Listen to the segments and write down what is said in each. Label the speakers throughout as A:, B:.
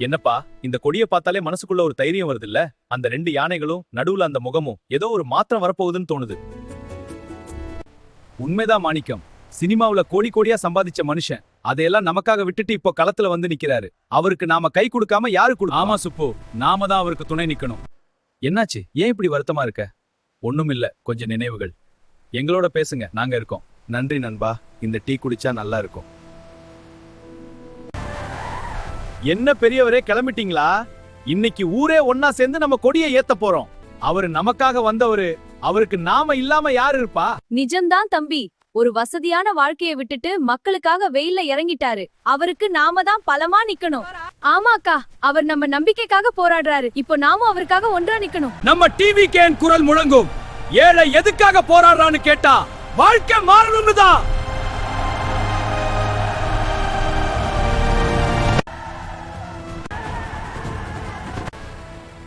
A: என்னப்பா, இந்த கொடியை பார்த்தாலே மனசுக்குள்ள ஒரு தைரியம் வருது இல்ல? அந்த 2 யானைகளும் நடுவுல அந்த முகமும் ஏதோ ஒரு மாற்றம் வரப்போகுதுன்னு தோணுது. உண்மைதான் மாணிக்கம். சினிமாவுல கோடி கோடியா சம்பாதிச்ச மனுஷன் அதையெல்லாம் நமக்காக விட்டுட்டு இப்போ களத்துல வந்து நிக்கிறாரு. அவருக்கு நாம கை கொடுக்காம யாரு கொடு? ஆமா சுப்பு, நாம தான் அவருக்கு துணை நிக்கணும். என்னாச்சு? ஏன் இப்படி வருத்தமா இருக்க? ஒண்ணுமில்ல, கொஞ்சம் நினைவுகள். எங்களோட பேசுங்க, நாங்க இருக்கோம். நன்றி நண்பா, இந்த டீ குடிச்சா நல்லா இருக்கும். என்ன பெரியவரே, கிளம்பிட்டீங்களா? இன்னைக்கு ஊரே ஒன்னா சேர்ந்து நம்ம கொடியை ஏத்த போறோம். அவரு நமக்காக வந்தவரு, அவருக்கு நாம இல்லாம யாரு இருப்பா?
B: நிஜம்தான் தம்பி. ஒரு வசதியான வாழ்க்கையை விட்டுட்டு மக்களுக்காக வெயில்ல இறங்கிட்டாரு. அவருக்கு நாம தான் பலமா நிக்கணும். ஆமாக்கா, அவர் நம்ம நம்பிக்கைக்காக போராடுறாரு. இப்போ நாமும் அவருக்காக ஒன்றா நிக்கணும்.
A: நம்ம டிவிகேன் குரல் முழங்கும். ஏழை எதுக்காக போராடுறான்னு கேட்டா வாழ்க்கை மாறணும்னு தான்.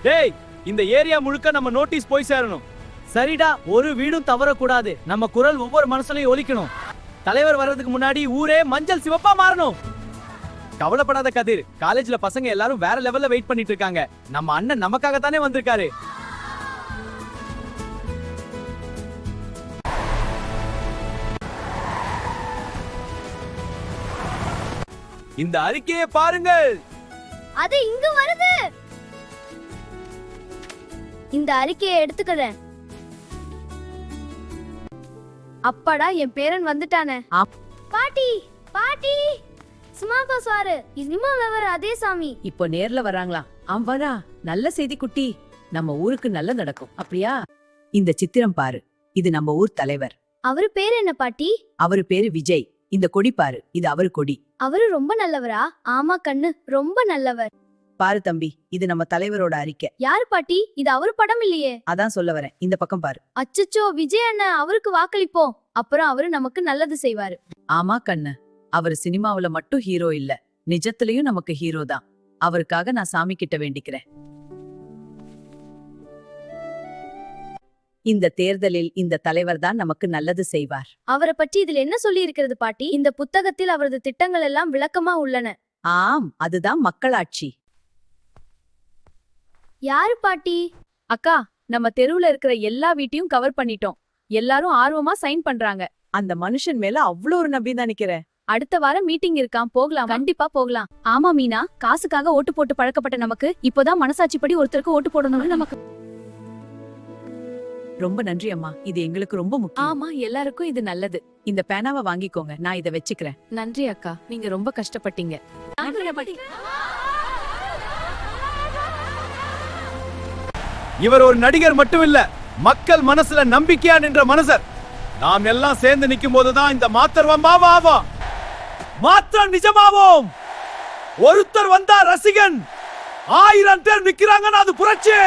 A: டேய், இந்த ஏரியா முழுக்க நம்ம நோட்டீஸ் போய் சேரணும்.
C: சரிடா, ஒரு வீடும் தவறக்கூடாது. நம்ம குரல் ஒவ்வொரு மனசுலயும் ஒலிக்கணும். தலைவர் வர்றதுக்கு முன்னாடி ஊரே மஞ்சள் சிவப்பா மாறணும்.
A: கவலைப்படாத கதிர், காலேஜ்ல பசங்க எல்லாரும் வேற லெவல்ல வெயிட் பண்ணிட்டு இருக்காங்க. நம்ம அண்ணன் நமக்காக தானே வந்திருக்காரு. இந்த அறிக்கையை பாருங்கள்.
D: அது இங்க வருது. இந்த அறிக்கையை எடுத்துக்கிறேன்.
B: அப்பாடா, என் பேரன் வந்துட்டானே.
D: பாட்டி பாட்டி, சும்மா பாரு, இனிமா விவர அதே சாமி.
E: இப்போ நேர்ல வராங்களா? வரா. நல்ல செய்தி குட்டி. நம்ம ஊருக்கு நல்ல நடக்கும். அப்படியா? இந்த சித்திரம் பாரு, இது நம்ம ஊர் தலைவர்.
D: அவரு பேர் என்ன பாட்டி?
E: அவரு பேரு விஜய். இந்த கொடி பாரு, இது அவரு கொடி.
D: அவரு ரொம்ப நல்லவரா? ஆமா கண்ணு, ரொம்ப நல்லவர்.
E: பாரு தம்பி, இது நம்ம தலைவரோட அறிக்கை.
D: யாரு பாட்டி? இது அவரு படம் இல்லையே.
E: அதான் சொல்ல வரேன், இந்த பக்கம் பாரு.
D: அச்சச்சோ, விஜய் அண்ணன், அவருக்கு வாக்களிப்போம். அப்புறம் அவரு நமக்கு நல்லது செய்வாரு.
E: ஆமா கண்ணு, அவரு சினிமாவுல மட்டும் ஹீரோ இல்ல, நிஜத்திலயும் நமக்கு ஹீரோ தான். அவருக்காக நான் சாமி கிட்ட வேண்டிக்கிறேன். இந்த தேர்தலில் இந்த தலைவர் தான் நமக்கு நல்லது செய்வார்.
D: அவரை பற்றி இதுல என்ன சொல்லி இருக்கிறது பாட்டி? இந்த புத்தகத்தில் அவரது திட்டங்கள் எல்லாம் விளக்கமா உள்ளன.
E: ஆம், அதுதான் மக்களாட்சி.
D: யாரு பாட்டி?
B: அக்கா, நம்ம தெருவுல இருக்கிற எல்லா வீட்டையும் கவர் பண்ணிட்டோம். எல்லாரும் ஆர்வமா சைன் பண்றாங்க.
E: அந்த மனுஷன் மேல அவ்வளவு ஒரு நம்பி தான் நிக்கிறேன்.
B: அடுத்த வாரம் மீட்டிங் இருக்காம், போகலாம். கண்டிப்பா போகலாம். ஆமா மீனா, காசுக்காக ஓட்டு போட்டு பழக்கப்பட்ட நமக்கு இப்போதான் மனசாட்சிப்படி ஒருத்தருக்கு ஓட்டு போடணும்னு நமக்கு.
E: ரொம்ப நன்றி அம்மா, இது எங்களுக்கு ரொம்ப முக்கியம்.
B: ஆமா, எல்லாருக்கும் இது நல்லது.
E: இந்த பேனாவை வாங்கிக்கோங்க, நான் இதை வச்சுக்கிறேன்.
B: நன்றி அக்கா, நீங்க ரொம்ப கஷ்டப்பட்டீங்க.
A: இவர் ஒரு நடிகர் மட்டும் இல்ல, மக்கள் மனசுல நம்பிக்கையா நின்ற மனுஷர். நாம் எல்லாம் சேர்ந்து நிக்கும் போதுதான் இந்த மாற்றம் நிஜமாவோம். ஒருத்தர் வந்தா ரசிகன், 1000 பேர் நிக்கிறாங்கன்னா அது புரட்சி.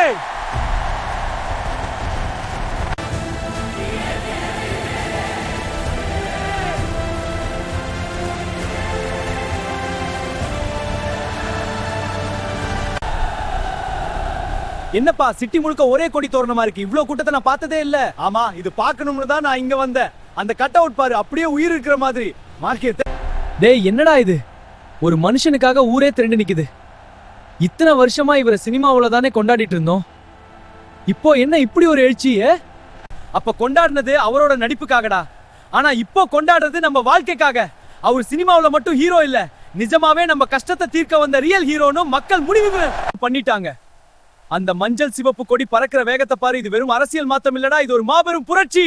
A: என்னப்பா, சிட்டி முழுக்க ஒரே கொடி தோரணமா இருக்கு. இவ்ளோ கூட்டத்தை நான் பார்த்ததே இல்ல. ஆமா, இது பார்க்கணும்னு தான் நான் இங்க வந்தேன். அந்த கட் அவுட் பாரு, அப்படியே உயிர் இருக்கிற மாதிரி. மார்க்கெட். டேய், என்னடா இது? ஒரு மனுஷனுக்காக ஊரே திரண்டு நிக்குது. இத்தனை வருஷமா இவரை சினிமாவுல தானே கொண்டாடிட்டு இருந்தோம். இப்போ என்ன இப்படி ஒரு எழுச்சி? அப்ப கொண்டாடினது அவரோட நடிப்புக்காகடா. ஆனா இப்போ கொண்டாடுறது நம்ம வாழ்க்கைக்காக. அவர் சினிமாவுல மட்டும் ஹீரோ இல்ல, நிஜமாவே நம்ம கஷ்டத்தை தீர்க்க வந்த ரியல் ஹீரோன்னு மக்கள் முடிவு பண்ணிட்டாங்க. அந்த மஞ்சள் சிவப்பு கொடி பறக்கிற வேகத்தை பாரு. இது வெறும் அரசியல் மாற்றம் இல்லடா, இது ஒரு மாபெரும் புரட்சி.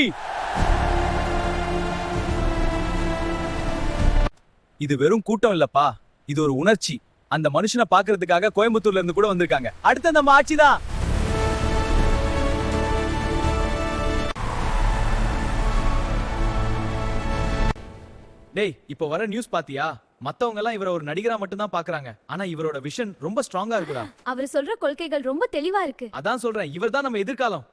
A: இது வெறும் கூட்டம் இல்லப்பா, இது ஒரு உணர்ச்சி. அந்த மனுஷனை பாக்குறதுக்காக கோயம்புத்தூர்ல இருந்து கூட வந்திருக்காங்க. அடுத்து நம்ம ஆட்சிதான். டேய், இப்போ வர நியூஸ் பாத்தியா? மத்தவங்க எல்லாம் இவர ஒரு நடிகரா மட்டும் தான் பாக்குறாங்க. ஆனா இவரோட விஷன் ரொம்ப ஸ்ட்ராங்கா இருக்குடா.
D: அவர் சொல்ற கொள்கைகள் ரொம்ப தெளிவா இருக்கு.
A: அதான் சொல்றேன், இவர்தான் நம்ம எதிர்காலம்.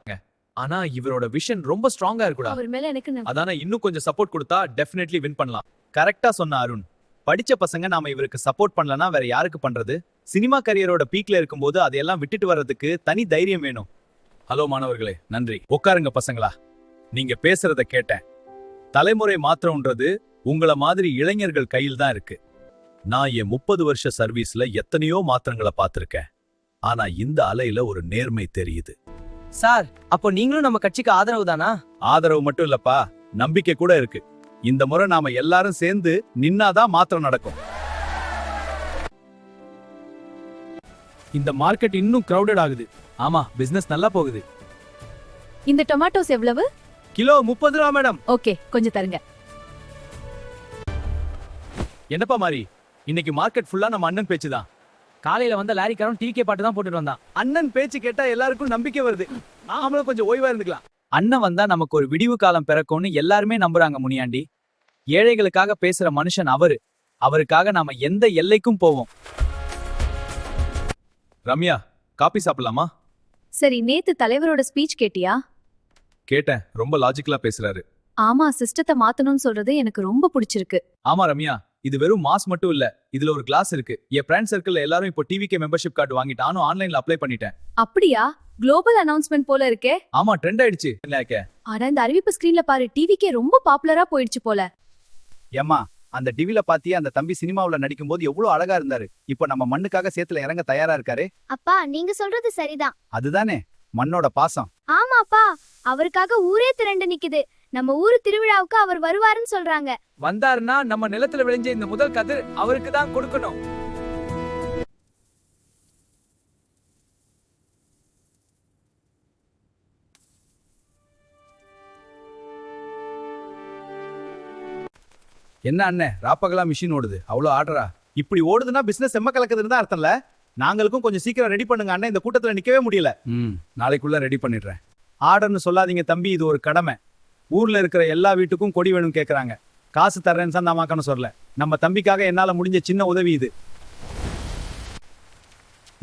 A: ஆனா இவரோட விஷன் ரொம்ப ஸ்ட்ராங்கா இருக்குடா.
D: அவர் மேல எனக்கு
A: அதான இன்னும் கொஞ்சம் சப்போர்ட் கொடுத்தா டெஃபினெட்லி வின் பண்ணலாம். கரெக்டா சொன்ன அருண். படிச்ச பசங்க நாம இவருக்கு சப்போர்ட் பண்ணலனா வேற யாருக்கு பண்றது? சினிமா கரியரோட பீக்ல இருக்கும்போது அதையெல்லாம் விட்டுட்டு வர்றதுக்கு தனி தைரியம் வேணும். ஹலோ மாணவர்களே, நன்றி. உட்காருங்க பசங்களா. நீங்க பேசுறத கேட்டேன். தலைமுறை மாற்றம்ன்றது உங்கள மாதிரி இளைஞர்கள் கையில் தான் இருக்கு.
F: நான் என் 30 வருஷ சர்வீஸ்ல எத்தனையோ மாற்றங்களை பார்த்திருக்கேன். ஆனா இந்த அலையில ஒரு நேர்மை தெரியுது.
C: சார் அப்போ நீங்களும் நம்ம கட்சிக்கு ஆதரவு தானா?
F: ஆதரவு மட்டும் இல்லப்பா, நம்பிக்கை கூட இருக்கு. இந்த முறை நாம எல்லாரும் சேர்ந்து நின்னாதான் மாற்றம் நடக்கும்.
A: இந்த மார்க்கெட் இன்னும் கிரவுடட் ஆகுது. ஆமா, பிசினஸ் நல்லா போகுது.
B: இந்த டொமேட்டோஸ் எவ்வளவு?
A: கிலோ 30 ரூபா மேடம்.
B: ஓகே, கொஞ்சம் தருங்க.
A: என்னப்பா மாதிரி இன்னைக்கு மார்க்கெட் ஃபுல்லா நம்ம அண்ணன் பேச்சு தான்.
C: காலையில வந்த லாரிக்காரன் டிகே பாட்டு தான் போட்டுட்டு வந்தான்.
A: அண்ணன் பேச்சு கேட்டா எல்லாருக்கும் நம்பிக்கை வருது. நாமளும் கொஞ்சம் ஓய்வா இருந்துக்கலாம். அண்ணன் வந்தா நமக்கு ஒரு விடிவு காலம் பிறக்கும்னு எல்லாருமே நம்புறாங்க முனியாண்டி. ஏழைகளுக்காக பேசுற மனுஷன் அவரு. அவருக்காக நாம எந்த எல்லைக்கும் போவோம்.
F: ரம்யா, காபி சாப்பிடலாமா?
B: சரி, நேத்து தலைவரோட ஸ்பீச் கேட்டியா?
F: கேட்டேன். ரொம்ப லாஜிக்கலா பேசுறாரு.
B: ஆமா, சிஸ்டத்தை மாத்தணும்னு சொல்றது எனக்கு ரொம்ப பிடிச்சிருக்கு.
A: ஆமா ரம்யா, இது வெறும் மாஸ் மட்டும் இல்ல, இதுல ஒரு கிளாஸ் இருக்கு. என் ஃப்ரெண்ட் சர்க்கிள்ல எல்லாரும் இப்போ டிவிகே மெம்பர்ஷிப் கார்டு வாங்கிட்டு நானும் ஆன்லைன்ல அப்ளை பண்ணிட்டேன்.
B: அப்படியா? குளோபல் அனௌன்ஸ்மெண்ட் போல இருக்கே.
A: ஆமா, ட்ரெண்ட் ஆயிடுச்சு.
B: ஆனா இந்த அறிவிப்பு ஸ்கிரீன்ல பாரு, டிவிக்கே ரொம்ப பாப்புலரா போயிடுச்சு போல.
A: ஏம்மா, அந்த டிவில பாத்தியே அந்த தம்பி சினிமாவுல நடிக்கும் போது எவ்வளவு அழகா இருந்தாரு. இப்போ நம்ம மண்ணுக்காக சேத்துல இறங்க தயாரா இருக்காரு.
D: அப்பா நீங்க சொல்றது சரிதான்.
A: அதுதானே மண்ணோட பாசம்.
D: ஆமாப்பா, அவருக்காக ஊரே திரண்டு நிக்குது. நம்ம ஊரு திருவிழாவுக்கு அவர் வருவாருன்னு சொல்றாங்க.
A: வந்தாருன்னா நம்ம நிலத்துல விளைஞ்ச இந்த முதல் கதிர் அவருக்கு தான் கொடுக்கணும். என்ன அண்ணே, ராப்பகலா மிஷின் ஓடுது, அவ்வளவு ஆர்டரா? இப்படி ஓடுதுன்னா பிசினஸ் செம்ம கலக்குதுன்னு தான் அர்த்தம்ல. நாங்களுக்கும் கொஞ்சம் சீக்கிரம் ரெடி பண்ணுங்க அண்ணே, இந்த கூட்டத்துல நிக்கவே முடியல. நாளைக்குள்ள ரெடி பண்ணிடுறேன். ஆர்டர்னு சொல்லாதீங்க தம்பி, இது ஒரு கடமை. ஊர்ல இருக்கிற எல்லா வீட்டுக்கும் கொடி வேணும் கேக்குறாங்க. காசு தர்றேன்னு சந்தாமாக்கன்னு சொல்லல. நம்ம தம்பிக்காக என்னால முடிஞ்ச சின்ன உதவி இது.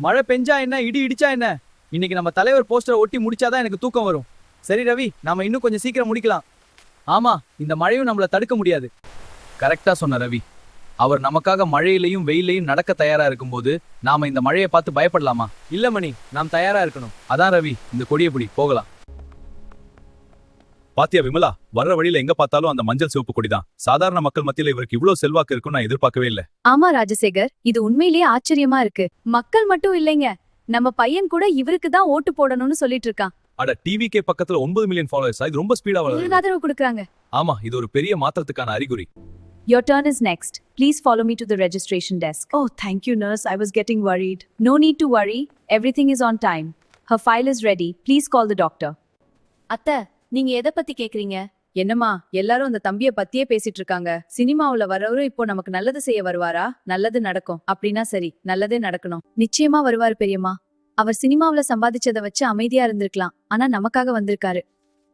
A: மழை பெஞ்சா என்ன, இடி இடிச்சா என்ன, இன்னைக்கு நம்ம தலைவர் போஸ்டரை ஒட்டி முடிச்சாதான் எனக்கு தூக்கம் வரும். சரி ரவி, நாம இன்னும் கொஞ்சம் சீக்கிரம் முடிக்கலாம். ஆமா, இந்த மழையும் நம்மள தடுக்க முடியாது. கரெக்டா சொன்ன ரவி. அவர் நமக்காக மழையிலையும் வெயிலையும் நடக்க தயாரா இருக்கும்போது நாம இந்த மழையை பார்த்து பயப்படலாமா? இல்ல மணி, நாம் தயாரா இருக்கணும். அதான் ரவி, இந்த கொடியை பிடி, போகலாம்.
F: பாத்தியா விமலா, வர்ற வழியில எங்க பார்த்தாலும் அந்த மஞ்சள் சிவப்பு கொடிதான். சாதாரண மக்கள் மத்தியில இவருக்கு இவ்வளவு செல்வாக்கு இருக்குன்னு நான் எதிர்பார்க்கவே இல்ல.
B: ஆமா ராஜசேகர், இது உண்மையிலேயே ஆச்சரியமா இருக்கு. மக்கள் மட்டும் இல்லைங்க, நம்ம பையன் கூட இவருக்கு தான் ஓட்டு போடணும்னு சொல்லிட்டு இருக்கான்.
F: அட, டிவிகே பக்கத்துல 9 மில்லியன் ஃபாலோவர்ஸ், இது ரொம்ப ஸ்பீடா வளருது.
B: இவருக்கு ஆதரவு கொடுக்கறாங்க.
F: ஆமா, இது ஒரு பெரிய மாற்றத்துக்கான அறிகுறி.
B: Your turn is next. Please follow me to the registration desk.
E: Oh, thank you, nurse. I was getting worried.
B: No need to worry. Everything is on time. Her file is ready. Please call the doctor. அத்தை, நீங்க எதை பத்தி கேக்குறீங்க?
E: என்னம்மா, எல்லாரும் அந்த தம்பிய பத்தியே பேசிட்டு இருக்காங்க. சினிமாவுல வரவரும் இப்போ நமக்கு நல்லது செய்ய வருவாரா? நல்லது நடக்கும் அப்படின்னா சரி, நல்லதே நடக்கணும்.
B: நிச்சயமா வருவாரு பெரியம்மா. அவர் சினிமாவுல சம்பாதிச்சதை வச்சு அமைதியா இருந்திருக்கலாம். ஆனா நமக்காக வந்திருக்காரு.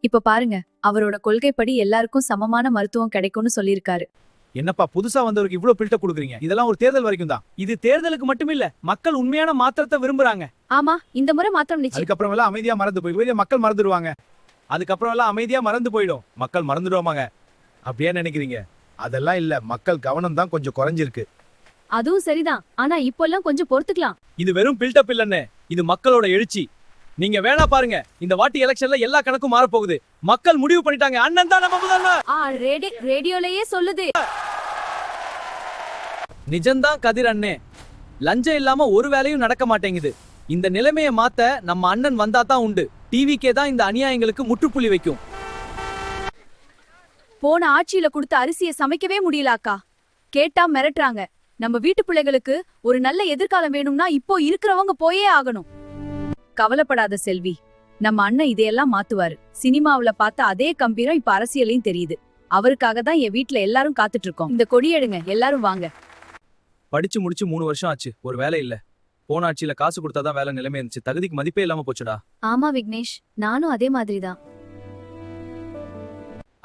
B: இப்ப பாருங்க, அவரோட கொள்கைப்படி எல்லாருக்கும் சமமான மருத்துவம் கிடைக்கும்னு சொல்லியிருக்காரு.
A: என்னப்பா புதுசா வந்தவருக்கு இவ்வளவு பில்டப் கொடுக்குறீங்க? இதெல்லாம் ஒரு தேர்தல் வரைக்கும் தான். இது தேர்தலுக்கு மட்டும் இல்ல, மக்கள் உண்மையான மாற்றத்தை விரும்புறாங்க.
B: ஆமா, இந்த முறை மாற்றம் நிச்சயம்.
A: அதுக்கப்புறம் எல்லாம் அமைதியா மறந்து போய் மக்கள் மறந்துடுவாங்க. அதுக்கப்புறம் எல்லாம் அமைதியா மறந்து போயிடும், மக்கள் மறந்துடுவாங்க. அப்படியே நினைக்கிறீங்க? அதெல்லாம் இல்ல, மக்கள் கவனம் தான் கொஞ்சம் குறைஞ்சிருக்கு.
B: அதுவும் சரிதான், ஆனா இப்பெல்லாம் கொஞ்சம் பொறுத்துக்கலாம்.
A: இது வெறும் பில்டப் இல்லன்னு, இது மக்களோட எழுச்சி. நீங்க வேணா பாருங்க, இந்த வாட்டி எலெக்ஷன்ல எல்லா கணக்கும் மாற போகுது. மக்கள் முடிவு பண்ணிட்டாங்க, அண்ணன் தான் நம்ம முதல்வர்.
B: ரேடியோலயே சொல்லுது.
A: நிஜம்தான் கதிர் அண்ணே, லஞ்சம் இல்லாம ஒரு வேலையும் நடக்க மாட்டேங்குது. இந்த நிலைமையை மாத்த நம்ம அண்ணன் வந்தா தான் உண்டு. டிவிக்கே தான் இந்த அநியாயங்களுக்கு முற்றுப்புள்ளி வைக்கும்.
B: போன ஆட்சியில கொடுத்த அரிசியை சமைக்கவே முடியலாக்கா. கேட்டா மிரட்டுறாங்க. நம்ம வீட்டு பிள்ளைகளுக்கு ஒரு நல்ல எதிர்காலம் வேணும்னா இப்போ இருக்கிறவங்க போயே ஆகணும். கவலைப்படாத செல்வி, நம்ம அண்ணன் இதையெல்லாம் மாத்துவாரு. சினிமாவுல பார்த்த அதே கம்பீரம் இப்ப அரசியலையும் தெரியுது. அவருக்காக தான் என் வீட்டுல எல்லாரும் காத்துட்டு இருக்கோம். இந்த கொடியெடுங்க, எல்லாரும் வாங்க.
A: படிச்சு முடிச்சு 3 வருஷம் ஆச்சு, ஒரு வேலை இல்ல. போன ஆட்சியில காசு கொடுத்தாதான் வேலை நிலைமை இருந்துச்சு. தகுதிக்கு மதிப்பே இல்லாம போச்சுடா.
B: ஆமா விக்னேஷ், நானும் அதே மாதிரிதான்.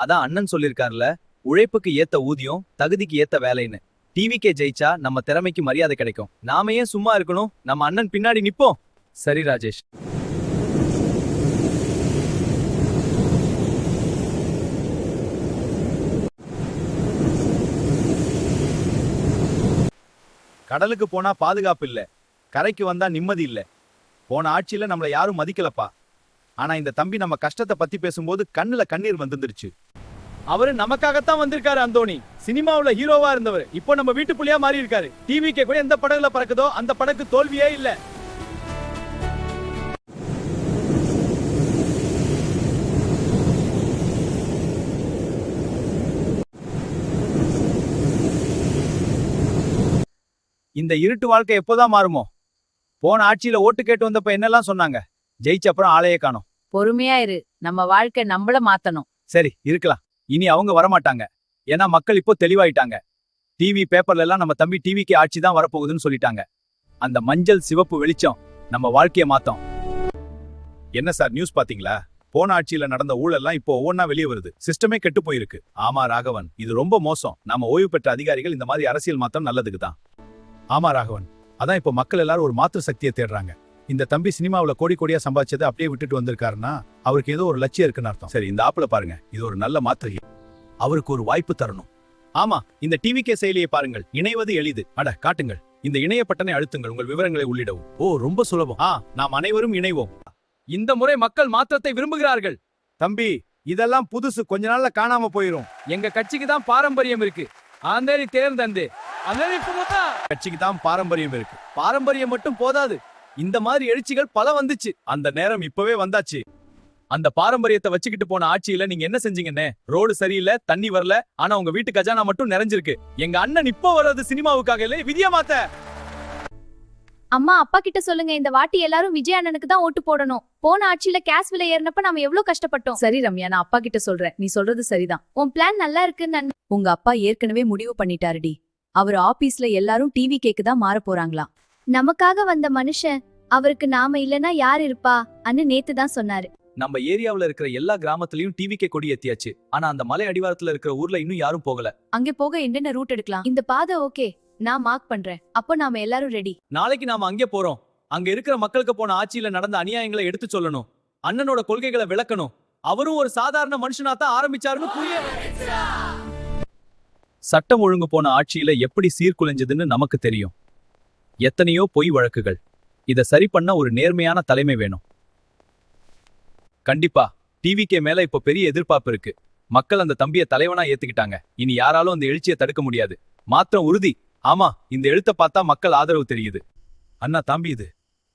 A: அதான் அண்ணன் சொல்லிருக்காருல, உழைப்புக்கு ஏத்த ஊதியம், தகுதிக்கு ஏத்த வேலைன்னு. டிவிக்கே ஜெயிச்சா நம்ம திறமைக்கு மரியாதை கிடைக்கும். நாம ஏன் சும்மா இருக்கணும்? நம்ம அண்ணன் பின்னாடி நிப்போம். சரி ராஜேஷ். கடலுக்கு போனா பாதுகாப்பு இல்ல, கரைக்கு வந்தா நிம்மதி இல்ல. போன ஆட்சியில நம்மள யாரும் மதிக்கலப்பா. ஆனா இந்த தம்பி நம்ம கஷ்டத்தை பத்தி பேசும்போது கண்ணுல கண்ணீர் வந்துருச்சு. அவரு நமக்காகத்தான் வந்திருக்காரு அந்தோணி. சினிமாவுல ஹீரோவா இருந்தவர் இப்போ நம்ம வீட்டு புள்ளியா மாறி இருக்காரு. டிவிக்கே கூட எந்த படகுல பறக்குதோ அந்த படகு தோல்வியே இல்ல. இந்த இருட்டு வாழ்க்கை எப்போதான் மாறுமோ? போன ஆட்சியில ஓட்டு கேட்டு வந்தப்ப என்னெல்லாம் சொன்னாங்க, ஜெயிச்ச அப்புறம் ஆளையே காணோம்.
E: பொறுமையா இரு, நம்ம வாழ்க்கை நம்மள மாத்தணும்.
A: சரி இருக்கலாம், இனி அவங்க வரமாட்டாங்க. ஏன்னா மக்கள் இப்போ தெளிவாயிட்டாங்க. டிவி பேப்பர்ல எல்லாம் நம்ம தம்பி டிவிக்கு ஆட்சி தான் வரப்போகுதுன்னு சொல்லிட்டாங்க. அந்த மஞ்சள் சிவப்பு வெளிச்சம் நம்ம வாழ்க்கைய மாத்தோம்.
F: என்ன சார் நியூஸ் பாத்தீங்களா? போன ஆட்சியில நடந்த ஊழல்லாம் இப்போ ஒவ்வொன்னா வெளியே வருது. சிஸ்டமே கெட்டு போயிருக்கு. ஆமா ராகவன், இது ரொம்ப மோசம். நாம ஓய்வு பெற்ற அதிகாரிகள் இந்த மாதிரி அரசியல் மாற்றம் நல்லதுக்கு தான். ஆமா ராகவன், அதான் இப்போ மக்கள் எல்லாரும் ஒரு மாற்று சக்தியை தேடுறாங்க. இந்த தம்பி சினிமாவுல கோடி கோடியா சம்பாதிச்சதை அப்படியே விட்டுட்டு வந்திருக்காருன்னா அவருக்கு ஏதோ ஒரு லட்சியம் இருக்குன்னு அர்த்தம். சரி, இந்த ஆப்புல பாருங்க, இது ஒரு நல்ல மாற்று. அவருக்கு ஒரு வாய்ப்பு தரணும். ஆமா, இந்த டிவிகே செயலியை பாருங்கள். இணைவது எளிது. அட காட்டுங்கள், இந்த இணைய பட்டனை அழுத்துங்கள், உங்கள் விவரங்களை உள்ளிடவும். ஓ, ரொம்ப சுலபம். நாம் அனைவரும் இணைவோம்.
A: இந்த முறை மக்கள் மாற்றத்தை விரும்புகிறார்கள்.
F: தம்பி, இதெல்லாம் புதுசு, கொஞ்ச நாள்ல காணாம போயிரும்.
A: எங்க கட்சிக்கு தான் பாரம்பரியம் இருக்கு. ஆந்தேரி தேர்ந்தந்து
F: கட்சிக்கு தான் பாரம்பரியம் இருக்கு.
A: பாரம்பரியம் மட்டும் போதாது, இந்த மாதிரி எழுச்சிகள் பல வந்துச்சு.
F: அந்த நேரம் இப்பவே வந்தாச்சு.
A: அந்த பாரம்பரியத்தை வச்சுக்கிட்டு போன ஆட்சியில நீங்க என்ன செஞ்சீங்கன்னே? ரோடு சரியில்லை, தண்ணி வரல, ஆனா உங்க வீட்டு கஜானா மட்டும் நிறைஞ்சிருக்கு. எங்க அண்ணன் இப்போ வர்றது சினிமாவுக்காக இல்ல, விதிய மாத்த.
B: அம்மா அப்பா கிட்ட சொல்லுங்க, இந்த வாட்டி எல்லாரும் விஜய் அண்ணனுக்கு தான் ஓட்டு போடணும். போன ஆட்சியில கேஸ் விலை ஏறினப்ப நாம எவ்வளவு கஷ்டப்பட்டோம்.
E: சரி ரம்யா, நான் அப்பா கிட்ட சொல்றேன். நீ சொல்றது சரிதான்.
B: உன் பிளான் நல்லா இருக்கு.
E: உங்க அப்பா ஏற்கனவே முடிவு பண்ணிட்டாருடி. அவர் ஆபீஸ்ல எல்லாரும் டிவி கேக்கு தான் மாற போறாங்களாம்.
B: நமக்காக வந்த மனுஷன், அவருக்கு நாம இல்லனா யார் இருப்பா அன்னு நேத்து தான் சொன்னாரு.
A: நம்ம ஏரியாவுல இருக்கிற எல்லா கிராமத்திலயும் டிவிக்கே கொடி ஏத்தியாச்சு. ஆனா அந்த மலை அடிவாரத்துல இருக்கிற ஊர்ல இன்னும் யாரும் போகல.
E: அங்கே போக என்னென்ன ரூட் எடுக்கலாம்?
B: இந்த பாதை ஓகே, நான் மார்க் பண்றேன். அப்போ நாம எல்லாரும் ரெடி.
A: நாளைக்கு நாம அங்கே போறோம். அங்க இருக்கிற மக்களுக்கு போன ஆட்சியில நடந்த அநியாயங்களை எடுத்து சொல்லணும். அண்ணனோட கொள்கைகளை விளக்கணும். அவரும் ஒரு சாதாரண மனுஷனா தான் ஆரம்பிச்சாருன்னு புரிய. சட்டம் ஒழுங்கு போன ஆட்சியில எப்படி சீர்குலைஞ்சதுன்னு நமக்கு தெரியும். எத்தனையோ பொய் வழக்குகள். இத சரி பண்ண ஒரு நேர்மையான தலைமை வேணும். கண்டிப்பா டிவிக்கே மேல இப்ப பெரிய எதிர்பார்ப்பு இருக்கு. மக்கள் அந்த தம்பிய தலைவனா ஏத்துக்கிட்டாங்க. இனி யாராலும் அந்த எழுச்சியை தடுக்க முடியாது. மாத்திரம் உறுதி. ஆமா, இந்த எழுத்த பார்த்தா மக்கள் ஆதரவு தெரியுது.
F: அண்ணா தம்பி, இது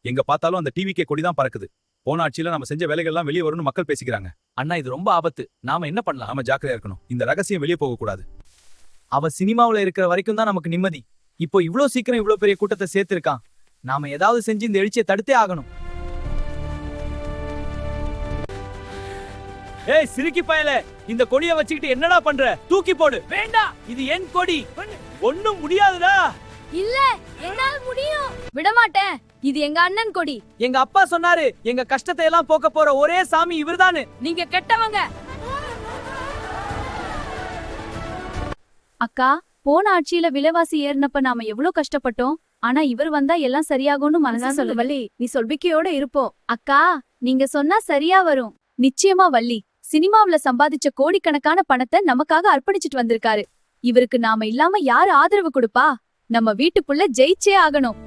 F: எங்க பார்த்தாலும் அந்த டிவிக்கே கொடிதான் பறக்குது. போன ஆட்சியில நம்ம செஞ்ச வேலைகள்லாம் வெளியே வரும்னு மக்கள் பேசிக்கிறாங்க.
A: அண்ணா, இது ரொம்ப ஆபத்து. நாம என்ன பண்ணலாம்?
F: நாம ஜாக்கிரதையா இருக்கணும். இந்த ரகசியம் வெளியே போக கூடாது.
A: அவ சினிமாவுல இருக்கிற வரைக்கும் தான் நமக்கு நிம்மதி. இப்போ இவ்ளோ சீக்கிரம் இவ்ளோ பெரிய கூட்டத்தை சேர்த்திருக்கான். நாம ஏதாவது செஞ்சு இந்த எழுச்சியை தடுத்தே ஆகணும். ஏய் சிரிக்கி பயலே, இந்த கொடியை வச்சுக்கிட்டு என்னடா பண்ற? தூக்கி போடு. வேண்டாம், இது என் கொடி. ஒண்ணும் முடியாதுடா.
B: இல்ல, என்னால முடியும். விடமாட்டேன். இது எங்க அண்ணன் கொடி.
A: எங்க அப்பா சொன்னாரு, எங்க கஷ்டத்தை எல்லாம் போக்க போற ஒரே சாமி இவர்தானு.
B: நீங்க கெட்டவங்க. அக்கா, போன ஆட்சியில விலைவாசி ஏறினப்ப நாம எவ்வளவு கஷ்டப்பட்டோம். ஆனா இவர் வந்தா எல்லாம் சரியாகும்னு மனசா சொல்லு வள்ளி. நீ சொல்பிக்கையோட இருப்போம். அக்கா, நீங்க சொன்னா சரியா வரும். நிச்சயமா வள்ளி. சினிமாவுல சம்பாதிச்ச கோடிக்கணக்கான பணத்தை நமக்காக அர்ப்பணிச்சிட்டு வந்திருக்காரு. இவருக்கு நாம இல்லாம யாரு ஆதரவு கொடுப்பா? நம்ம வீட்டுக்குள்ள ஜெயிச்சே ஆகணும்.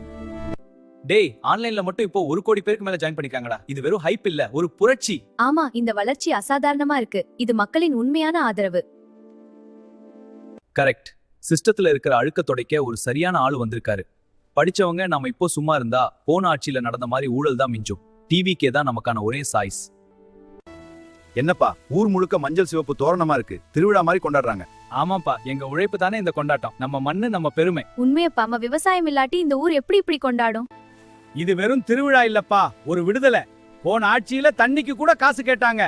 A: டேய், ஆன்லைன்ல மட்டும் இப்போ 1 கோடி பேருக்கு மேல ஜாயின் பண்ணிருக்காங்கடா. இது வெறும் ஹைப் இல்ல, ஒரு புரட்சி.
B: ஆமா, இந்த வளர்ச்சி அசாதாரணமா இருக்கு. இது மக்களின் உண்மையான ஆதரவு.
A: கரெக்ட். சிஸ்டத்துல இருக்கிற அழுக்க துடைக்க ஒரு சரியான ஆளு வந்திருக்காரு. படிச்சவங்க நாம இப்போ சும்மா இருந்தா போன ஆட்சியில நடந்த மாதிரி ஊழல் தான் மிஞ்சும். டிவிக்கே தான் நமக்கான ஒரே சாய்ஸ்.
F: என்னப்பா, ஊர் முழுக்க மஞ்சள் சிவப்பு தோரணமா இருக்கு. திருவிழா மாதிரி கொண்டாடுறாங்க.
A: ஆமாப்பா, எங்க உழைப்பு தானே இந்த கொண்டாட்டம். நம்ம மண்ணு, நம்ம பெருமை.
B: உண்மையப்பா, நம்ம விவசாயம் இல்லாட்டி இந்த ஊர் எப்படி இப்படி கொண்டாடும்?
A: இது வெறும் திருவிழா இல்லப்பா, ஒரு விடுதலை. போன ஆட்சியில தண்ணிக்கு கூட காசு கேட்டாங்க.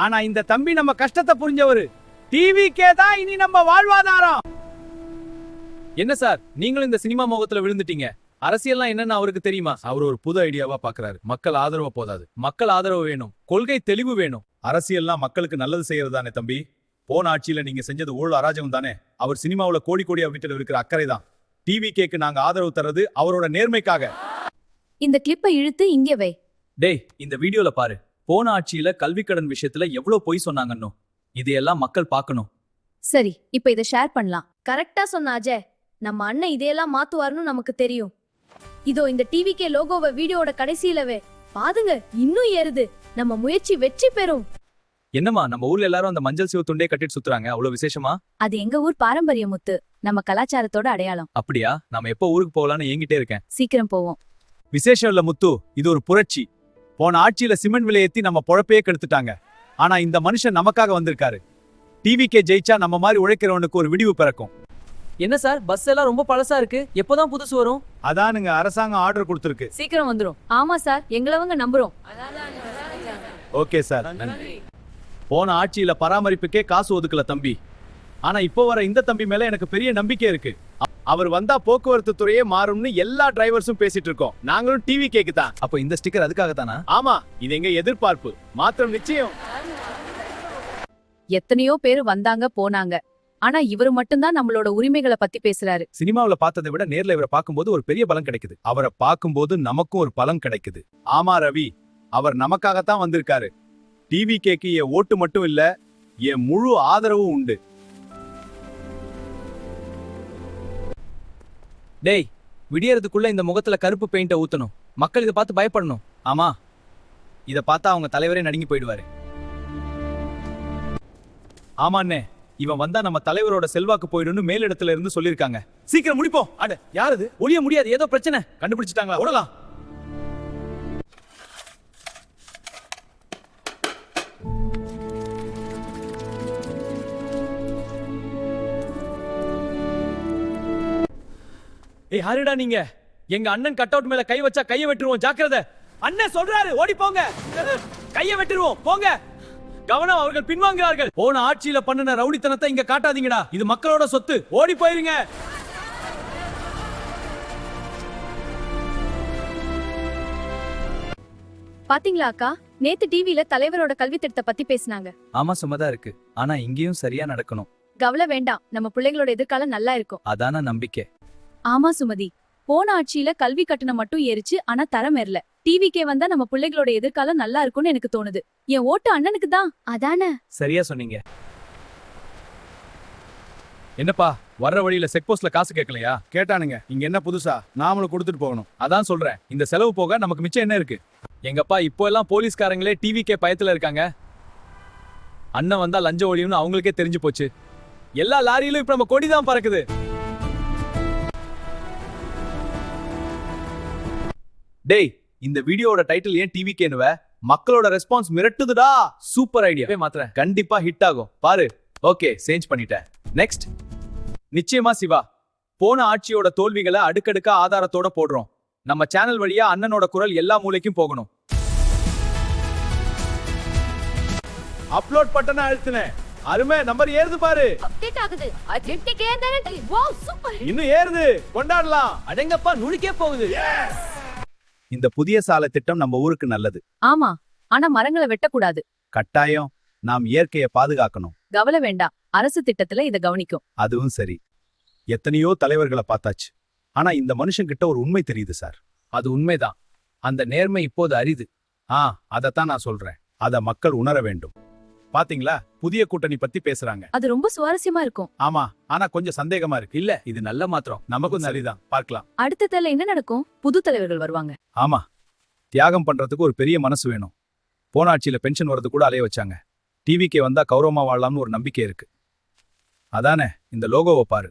A: ஆனா இந்த தம்பி நம்ம கஷ்டத்தை புரிஞ்சவரு. டிவிக்கே தான் இனி நம்ம வாழ்வாதாரம். என்ன சார், நீங்களும் இந்த சினிமா மோகத்துல விழுந்துட்டீங்க? அரசியல்லாம் என்னன்னு அவருக்கு தெரியுமா?
F: அவர் ஒரு புது ஐடியாவா பாக்குறாரு. மக்கள் ஆதரவு போதாது.
A: மக்கள் ஆதரவு வேணும், கொள்கை தெளிவு வேணும்.
F: அரசியல்லாம் மக்களுக்கு நல்லது செய்யறதானே தம்பி. போன ஆட்சியில நீங்க செஞ்சது ஊழல் அராஜகம் தானே. அவர் சினிமாவுல கோடி கோடியா வீட்டில் இருக்கிற அக்கறை தான். டிவிகேக்கு நாங்க ஆதரவு தர்றது அவரோட நேர்மைக்காக.
B: இந்த கிளிப்பை இழுத்து இங்கே வை.
A: டேய், இந்த வீடியோல பாரு. போன ஆட்சியில கல்வி கடன் விஷயத்துல எவ்வளவு பொய் சொன்னாங்கன்னு. இதையெல்லாம் மக்கள் பார்க்கணும்.
B: சரி, இப்ப இத ஷேர் பண்ணலாம். கரெக்டா சொன்ன அஜய். நம்ம அண்ணன் இதையெல்லாம் மாத்துவாருன்னு நமக்கு தெரியும். இதோ இந்த டிவிக்கே லோகோவை வீடியோட கடைசியிலவே பாருங்க, இன்னும் ஏறுது. நம்ம முயற்சி வெற்றி பெறும்.
F: என்னம்மா நம்ம ஊர்ல எல்லாரும் அந்த மஞ்சள் சிவ துண்டே கட்டிட்டு சுத்துறாங்க, அவ்வளவு விசேஷமா?
B: அது எங்க ஊர் பாரம்பரிய முத்து, நம்ம கலாச்சாரத்தோட அடையாளம்.
F: அப்படியா? நாம எப்போ ஊருக்கு போகலான்னு ஏங்கிட்டே இருக்கேன்.
B: சீக்கிரம் போவோம்.
F: விசேஷம் இல்ல முத்து, இது ஒரு புரட்சி. போன ஆட்சியில சிமெண்ட் விலை ஏத்தி நம்ம பொழப்பையே கெடுத்துட்டாங்க. ஆனா இந்த மனுஷன் நமக்காக வந்திருக்காரு. டிவிகே ஜெயிச்சா நம்ம மாதிரி உழைக்கிறவனுக்கு ஒரு விடிவு பிறக்கும்.
C: என்ன சார், பஸ் எல்லாம் ரொம்ப பழசா இருக்கு, எப்போதான் புதுசு வரும்?
F: அதானுங்க அரசாங்கம் ஆர்டர் கொடுத்திருக்கு.
B: சீக்கிரம் வந்துரும். ஆமா சார், எங்களவங்க நம்புறோம்.
F: ஓகே சார், நன்றி. போன ஆட்சியில பராமரிப்புக்கே காசு ஒதுக்கல தம்பி. ஆனா இப்போ வர இந்த தம்பி மேல எனக்கு பெரிய நம்பிக்கை இருக்கு. அவர் வந்தா போக்குவரத்து துறையே மாறும்னு எல்லா டிரைவர்ஸும் பேசிட்டு இருக்கோம். நாங்களும் டிவி கேக்கு தான். அப்ப இந்த ஸ்டிக்கர் அதுக்காக தானா? ஆமா, இது எங்க எதிர்பார்ப்பு. மாற்றம் நிச்சயம்.
B: எத்தனையோ பேர் வந்தாங்க போனாங்க, ஆனா இவரு மட்டும்தான் நம்மளோட உரிமைகளை பத்தி பேசுறாரு.
F: சினிமாவுல பார்த்ததை விட நேர்ல இவரை பார்க்கும்போது ஒரு பெரிய பலன் கிடைக்குது. அவரை பார்க்கும்போது நமக்கும் ஒரு பலன் கிடைக்குது. ஆமா ரவி, அவர் நமக்காகத்தான் வந்திருக்காரு. டிவி கேக்கு என் ஓட்டு மட்டும் இல்ல, என் முழு ஆதரவும் உண்டு.
C: டேய், விடியறதுக்குள்ள இந்த முகத்துல கருப்பு பெயிண்ட ஊத்தணும். மக்கள் இதை பார்த்து பயப்படணும்.
F: ஆமா, இத பார்த்தா அவங்க தலைவரே நடுங்கி போயிடுவாரு. ஆமாண்ணே, இவன் வந்தா நம்ம தலைவரோட செல்வாக்கு போயிடும்னு மேலிடத்துல இருந்து சொல்லிருக்காங்க. சீக்கிரம் முடிப்போம்.
C: அட, யாரது? ஒளிய முடியாது, ஏதோ பிரச்சனை.
F: கண்டுபிடிச்சிட்டாங்களா? ஓடலாம்.
C: ஏய், யாருடா நீங்க? எங்க அண்ணன் கட் அவுட் மேல கை வச்சா கைய வெட்டுருவோம், ஜாக்கிரதை. அண்ணன் சொல்றாரு, ஓடி போங்க. கைய வெட்டுருவோம், போங்க. கவனம், அவர்கள் பின்வாங்குகிறார்கள். போன ஆட்சியில பண்ணுன ரவுடித்தனத்தை இங்க காட்டாதீங்கடா. இது மக்களோட சொத்து, ஓடி போயிருங்க.
B: பாத்தீங்களா அக்கா, நேத்து டிவில தலைவரோட கல்வி திட்டத்தை பத்தி பேசினாங்க.
F: ஆமா, சும்மாதான் இருக்கு. ஆனா இங்கேயும் சரியா நடக்கணும்.
B: கவலை வேண்டாம், நம்ம பிள்ளைகளோட எதிர்காலம் நல்லா இருக்கும்.
F: அதான நம்பிக்கை.
B: ஆமா சுமதி, போன ஆட்சியில கல்வி கட்டணம் மட்டும் ஏறிச்சு, ஆனா தரம் ஏறல. டிவிக்கே வந்தா நம்ம பிள்ளைகளோட எதிர்காலம் நல்லா இருக்கும்னு எனக்கு தோணுது. என் ஓட்டு அண்ணனுக்கு தான். அதானே?
F: சரியா சொன்னீங்க. என்னப்பா, வர்ற வழியில செக் போஸ்ட்ல காசு கேட்கலையா? கேட்டானுங்க. இங்க என்ன புதுசா? நாமளும் கொடுத்துட்டு போகணும். அதான் சொல்றேன், இந்த செலவு போக நமக்கு மிச்சம் என்ன இருக்கு? எங்கப்பா, இப்போ எல்லாம் போலீஸ்காரங்களே டிவிக்கே பயத்துல இருக்காங்க. அண்ணன் வந்தா லஞ்ச ஒழியும்னு அவங்களுக்கே தெரிஞ்சு போச்சு. எல்லா லாரியிலும் இப்ப நம்ம கொடிதான் பறக்குது. டேய், இந்த வீடியோவோட டைட்டில் ஏன் டிவிக்கேனுவ? மக்களோட ரெஸ்பான்ஸ் மிரட்டுதுடா. சூப்பர் ஐடியாவே மாத்துறேன், கண்டிப்பா ஹிட் ஆகும் பாரு. ஓகே, சேஞ்ச் பண்ணிட்டேன். நெக்ஸ்ட். நிச்சயமா சிவா, போன ஆட்சியோட தோல்விகளை அடுக்கடுக்கா ஆதாரத்தோட போடுறோம். நம்ம சேனல் வழியா அண்ணனோட குரல் எல்லா மூலைக்கும் போகணும். அப்லோட் பட்டனை அழுத்துனேன். அருமை, நம்பர் ஏறுது பாரு.
D: அப்டேட் ஆகுது. 50K தானே? Wow, super.
F: இன்னும் ஏறுது, கொண்டாடலாம்.
C: அடங்கப்பா, நுழிக்கே போகுது.
F: இந்த புதிய சாலை திட்டம் நம்ம ஊருக்கு நல்லது.
B: ஆமா, ஆனா மரங்களை வெட்டக்கூடாது.
F: கட்டாயம், நாம் இயற்கையை பாதுகாக்கணும்.
B: கவலை வேண்டாம், அரசு திட்டத்துல இத கவனிக்கும்.
F: அதுவும் சரி. எத்தனையோ தலைவர்களை பார்த்தாச்சு, ஆனா இந்த மனுஷன் கிட்ட ஒரு உண்மை தெரியுது சார். அது உண்மைதான். அந்த நேர்மை இப்போது அரிது. அதத்தான் நான் சொல்றேன். அத மக்கள் உணர வேண்டும். பாத்தீங்களா, புதிய கூட்டணி பத்தி பேசுறாங்க.
B: அது ரொம்ப சுவாரஸ்யமா இருக்கும்.
F: ஆமா, ஆனா கொஞ்சம் சந்தேகமா இருக்கு. இல்ல, இது நல்ல மாற்றம். நமக்கும் சரிதான், பார்க்கலாம்.
B: அடுத்த தல என்ன நடக்கும்? புது தலைவர்கள் வருவாங்க.
F: ஆமா, தியாகம் பண்றதுக்கு ஒரு பெரிய மனசு வேணும். போன ஆட்சியில பென்ஷன் வரது கூட அலைய வச்சாங்க. டிவிக்கே வந்தா கௌரவமா வாழலாம்னு ஒரு நம்பிக்கை இருக்கு. அதானே, இந்த லோகோவை பாரு.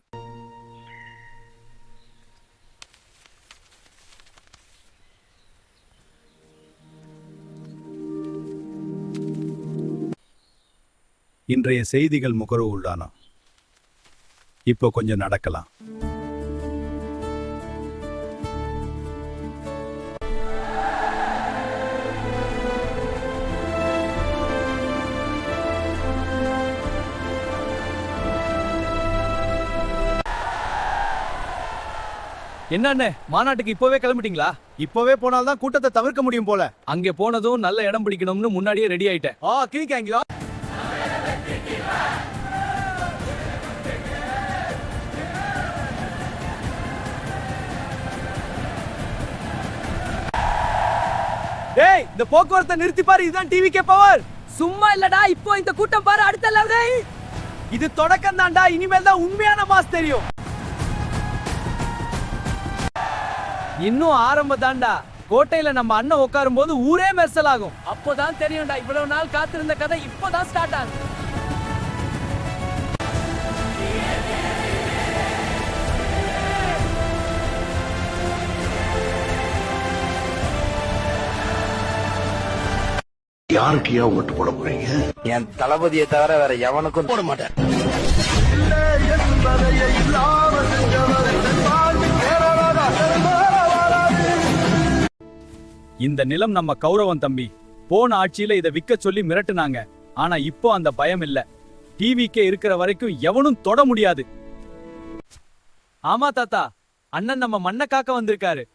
F: இன்றைய செய்திகள் முகர்வு உள்ளானோ. இப்போ கொஞ்சம் நடக்கலாம்.
C: என்னண்ணே, மாநாட்டுக்கு இப்பவே கிளம்பிட்டீங்களா?
F: இப்பவே போனால்தான் கூட்டத்தை தவிர்க்க முடியும் போல.
C: அங்கே போனதும் நல்ல இடம் பிடிக்கணும்னு முன்னாடியே ரெடி ஆயிட்டேன்.
F: கிளிக்காங்களா?
C: டேய், இந்த போக்குவரத்தை நிறுத்தி பாரு. இதுதான் டிவிக்கே பவர். சும்மா இல்லடா, இப்போ இந்த கூட்டம் பாரு. அடுத்த லெவல். இது தொடக்கம் தான்டா, இனிமேல் தான் உண்மையான மாஸ் தெரியும். இன்னும் ஆரம்பம் தான்டா.
A: கோட்டையில நம்ம அண்ணன் உட்காரும் போது ஊரே மெர்சலாகும். அப்போதான் தெரியும்டா, இவ்வளவு நாள் காத்திருந்த கதை இப்போதான் ஸ்டார்ட் ஆகுது.
G: யாருக்கு ஓட்டு போட போறீங்க?
H: என் தளபதியை தவிர வேற எவனுக்கும் போட மாட்டேன்.
C: இந்த நிலம் நம்ம கௌரவம் தம்பி. போன ஆட்சியில இதை விற்க சொல்லி மிரட்டுனாங்க. ஆனா இப்போ அந்த பயம் இல்ல. டிவிக்கே இருக்கிற வரைக்கும் எவனும் தொட முடியாது. ஆமா தாத்தா, அண்ணன் நம்ம மண்ணை காக்க வந்திருக்காரு.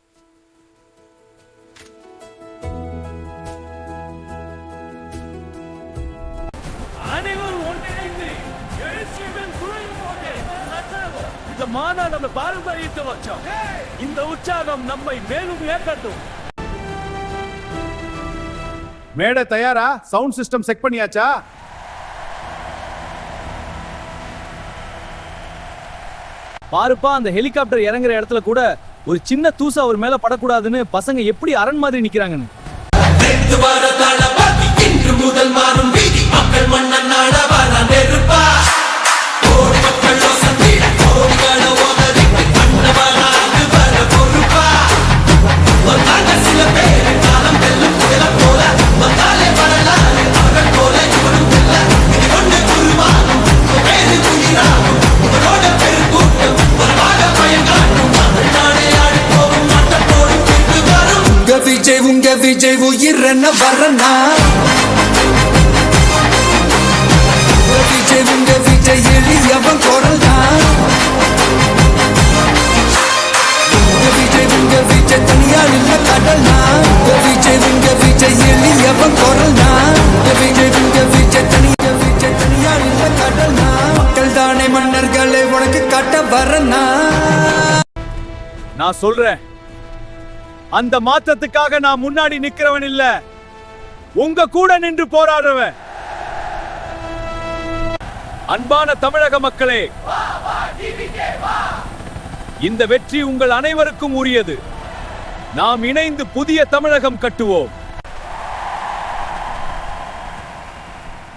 C: இந்த மாநாடு நம்ம பாரம்பரியத்தை வச்சோம். இந்த உற்சாகம் நம்மை மேலும் ஏற்படுத்தும்.
F: மேடை தயாரா? சவுண்ட் சிஸ்டம் செக் பண்ணியாச்சா?
C: பாருப்பா, அந்த ஹெலிகாப்டர் இறங்குற இடத்துல கூட ஒரு சின்ன தூசு அவர் மேல படக்கூடாதுன்னு பசங்க எப்படி அரண் மாதிரி நிக்கிறாங்கன்னு.
I: உங்க விஜய் உயிர் என்ன வரனா? உங்க விஜய் எளியவன் குரல் தான். உங்க விஜய் தனியார் இல்ல கடல்னா. உங்க விஜய் எளியவன் குரல் தான். உங்க விஜய் தனியார் இல்ல கடல்னா. மக்கள் தானே மன்னர்களை உனக்கு காட்ட வரனா?
C: நான் சொல்றேன், அந்த மாற்றத்துக்காக நான் முன்னாடி நிக்கிறவன் இல்ல, உங்க கூட நின்று போராடுறவன். அன்பான தமிழக மக்களே, இந்த வெற்றி உங்கள் அனைவருக்கும் உரியது. நாம் இணைந்து புதிய தமிழகம் கட்டுவோம்.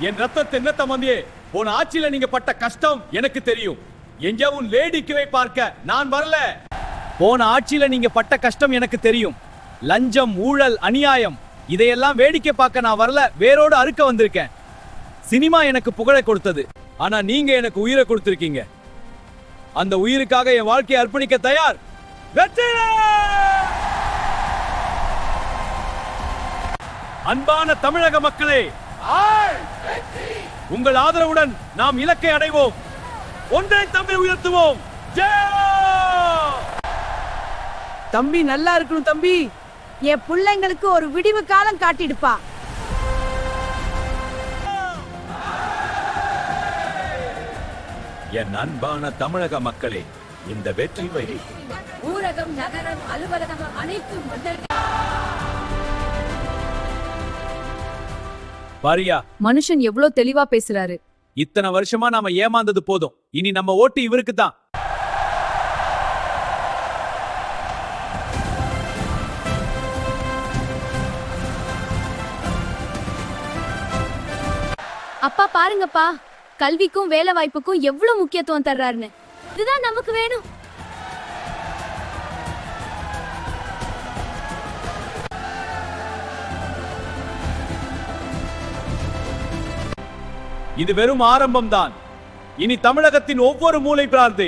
C: என் ரத்தத்தை என்ன மந்தியே, போன ஆட்சியில நீங்க பட்ட கஷ்டம் எனக்கு தெரியும். எங்கேயும் லேடிக்குவை பார்க்க நான் வரல. போன ஆட்சியில நீங்க பட்ட கஷ்டம் எனக்கு தெரியும். லஞ்சம், ஊழல், அநியாயம் இதையெல்லாம் வேடிக்கை பார்க்க நான் வரல, வேரோடு அறுக்க வந்திருக்கேன். சினிமா எனக்கு புகழை கொடுத்தது, ஆனா நீங்க எனக்கு உயிரை கொடுத்திருக்கீங்க. அந்த உயிருக்காக என் வாழ்க்கையை அர்ப்பணிக்க தயார். வெற்றி! அன்பான தமிழக மக்களே, உங்கள் ஆதரவுடன் நாம் இலக்கை அடைவோம். ஒன்றை தம்பி உயர்த்துவோம்.
E: தம்பி நல்லா இருக்கணும் தம்பி.
B: என் பிள்ளைங்களுக்கு ஒரு விடிவு காலம் காட்டிடுப்பா.
F: என் அன்பான தமிழக மக்களே, இந்த வெற்றி வழி
B: ஊரகம், நகரம், அலுவலகம் அனைத்தும்
C: பாரியா,
B: மனுஷன் எவ்வளவு தெளிவா பேசுறாரு.
C: இத்தனை வருஷமா நாம ஏமாந்தது போதும். இனி நம்ம ஓட்டு இவருக்கு தான்.
B: அப்பா பாருங்கப்பா, கல்விக்கும் வேலை வாய்ப்புக்கும் எவ்வளவு முக்கியத்துவம் தர்றாருன்னு. இதுதான் நமக்கு வேணும்.
C: இது வெறும் ஆரம்பம்தான். இனி தமிழகத்தின் ஒவ்வொரு மூலை பிரார்த்தை